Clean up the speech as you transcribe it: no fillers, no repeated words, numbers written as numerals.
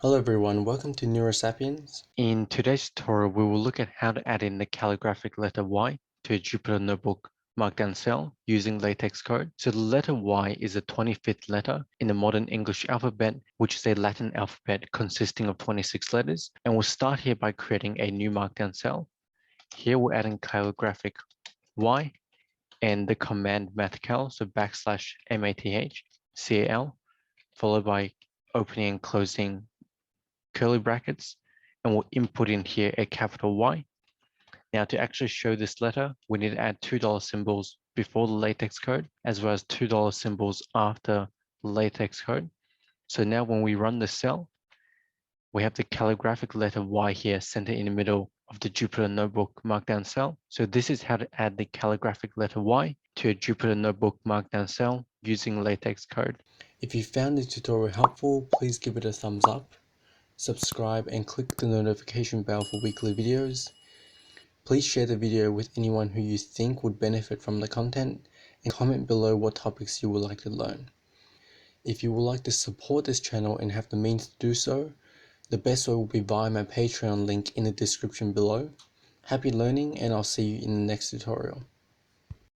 Hello everyone, welcome to Neurasapiens. In today's tutorial, we will look at how to add in the calligraphic letter Y to a Jupyter Notebook Markdown cell using LaTeX code. So the letter Y is the 25th letter in the modern English alphabet, which is a Latin alphabet consisting of 26 letters. And we'll start here by creating a new Markdown cell. Here we're adding calligraphic Y and the command mathcal, so \mathcal, followed by opening and closing curly brackets, and we'll input in here a capital Y. Now to actually show this letter, we need to add $2 symbols before the LaTeX code, as well as $2 symbols after the LaTeX code. So now when we run the cell, we have the calligraphic letter Y here centered in the middle of the Jupyter Notebook Markdown cell. So this is how to add the calligraphic letter Y to a Jupyter Notebook Markdown cell using LaTeX code. If you found this tutorial helpful, please give it a thumbs up, subscribe and click the notification bell for weekly videos. Please share the video with anyone who you think would benefit from the content and comment below what topics you would like to learn. If you would like to support this channel and have the means to do so, the best way will be via my Patreon link in the description below. Happy learning and I'll see you in the next tutorial.